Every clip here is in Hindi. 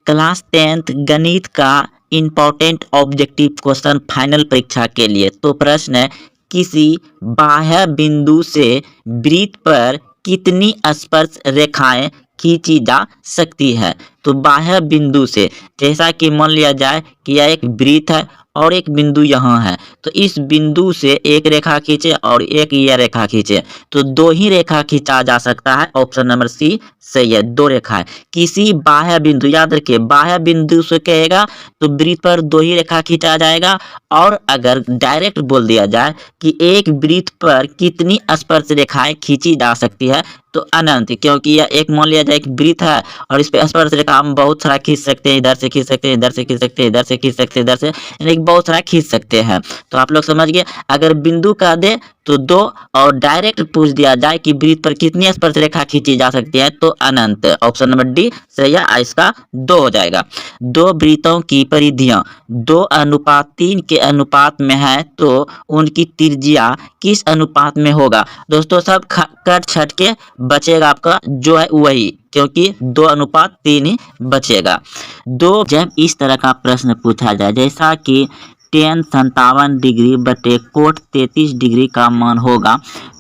क्लास 10th गणित का इम्पोर्टेंट ऑब्जेक्टिव क्वेश्चन फाइनल परीक्षा के लिए। तो प्रश्न है, किसी बाह्य बिंदु से वृत्त पर कितनी स्पर्श रेखाएं खींची जा सकती है। तो बाह्य बिंदु से, जैसा कि मान लिया जाए कि यह एक वृत्त है और एक बिंदु यहाँ है, तो इस बिंदु से एक रेखा खींचे और एक यह रेखा खींचे, तो दो ही रेखा खींचा जा सकता है। ऑप्शन नंबर सी सही है, दो रेखा है। किसी बाह्य बिंदु, याद रखिए बाह्य बिंदु से कहेगा तो वृत्त पर दो ही रेखा खींचा जाएगा। और अगर डायरेक्ट बोल दिया जाए कि एक वृत्त पर कितनी स्पर्श रेखाएं खींची जा सकती है, तो अनंत, क्योंकि यह एक मान लिया जाए एक वृत्त है और इस पे स्पर्श रेखा हम बहुत सारा खींच सकते हैं, इधर से खींच सकते हैं, इधर से खींच सकते हैं, इधर से खींच सकते हैं, इधर से, यानी बहुत सारा खींच सकते हैं। तो आप लोग समझ गए। अगर बिंदु का दे तो दो, और डायरेक्ट पूछ दिया जाए कि वृत्त पर कितनी स्पर्श रेखा खींची जा सकती है, तो अनंत। ऑप्शन नंबर डी सही है, इसका दो हो जाएगा। दो वृत्तों की परिधियां 2:3 के अनुपात में है, तो उनकी त्रिज्या किस अनुपात में होगा। दोस्तों सब कट छट के बचेगा आपका जो है वही, क्योंकि 2:3 ही बचेगा। दो जब इस तरह का प्रश्न पूछा जाए, जैसा कि tan 57 डिग्री बटे कोट 33 डिग्री का मान होगा,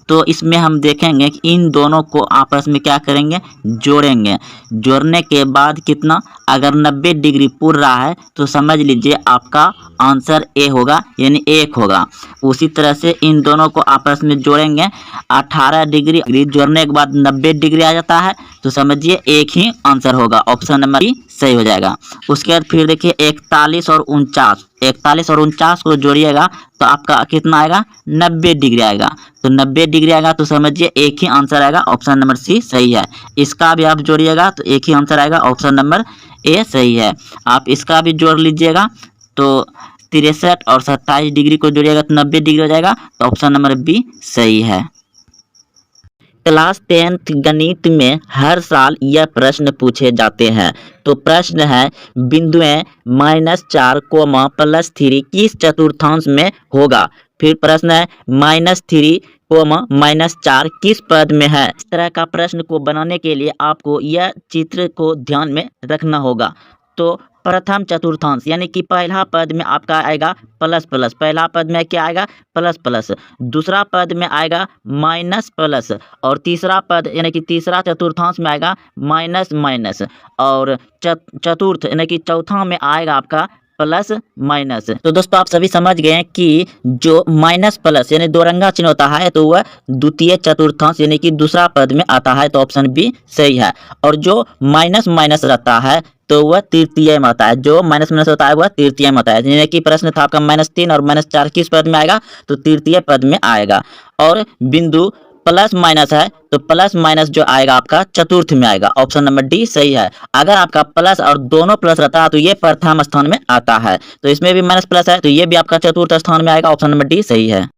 तो इसमें हम देखेंगे कि इन दोनों को आपस में क्या करेंगे, जोड़ेंगे। जोड़ने के बाद कितना, अगर 90 डिग्री पूर रहा है तो समझ लीजिए आपका आंसर ए होगा, यानी 1 होगा। उसी तरह से इन दोनों को आपस में जोड़ेंगे, 18 डिग्री जोड़ने के बाद 90 डिग्री आ जाता है, तो समझिए एक ही आंसर होगा। ऑप्शन नंबर डी सही हो जाएगा। उसके बाद फिर देखिए 41 और 49 को जोड़िएगा तो आपका कितना आएगा, 90 डिग्री आएगा। तो 90 डिग्री आएगा तो समझिए एक ही आंसर आएगा। ऑप्शन नंबर सी सही है। इसका भी आप जोड़िएगा तो एक ही आंसर आएगा। ऑप्शन नंबर ए सही है। आप इसका भी जोड़ लीजिएगा तो 63 और 27 डिग्री को जोड़िएगा तो 90 डिग्री हो जाएगा। तो ऑप्शन नंबर बी सही है। क्लास 10th गणित में हर साल यह प्रश्न पूछे जाते हैं। तो प्रश्न है, बिंदुएं -4, +3 किस चतुर्थांश में होगा। फिर प्रश्न है, -3, -4 किस पद में है। इस तरह का प्रश्न को बनाने के लिए आपको यह चित्र को ध्यान में रखना होगा। तो प्रथम चतुर्थांश यानी कि पहला पद में आपका आएगा प्लस प्लस, पहला पद में क्या आएगा, प्लस प्लस। दूसरा पद में आएगा माइनस प्लस, और तीसरा पद यानी कि तीसरा चतुर्थांश में आएगा माइनस माइनस, और चतुर्थ यानी कि चौथा में आएगा आपका प्लस माइनस। तो दोस्तों आप सभी समझ गए हैं कि जो माइनस प्लस यानी दो रंगा चिन्ह होता है तो वह द्वितीय चतुर्थांश यानी कि दूसरा पद में आता है। तो ऑप्शन बी सही है। और जो माइनस माइनस रहता है तो वह तृतीय में आता है। जो माइनस माइनस होता है वह तृतीय में आता है। यानी कि प्रश्न था आपका -3 और -4 किस पद में आएगा, तो तृतीय पद में आएगा। और बिंदु प्लस माइनस है तो प्लस माइनस जो आएगा आपका चतुर्थ में आएगा। ऑप्शन नंबर डी सही है। अगर आपका प्लस और दोनों प्लस रहता है तो ये प्रथम स्थान में आता है। तो इसमें भी माइनस प्लस है तो ये भी आपका चतुर्थ स्थान में आएगा। ऑप्शन नंबर डी सही है।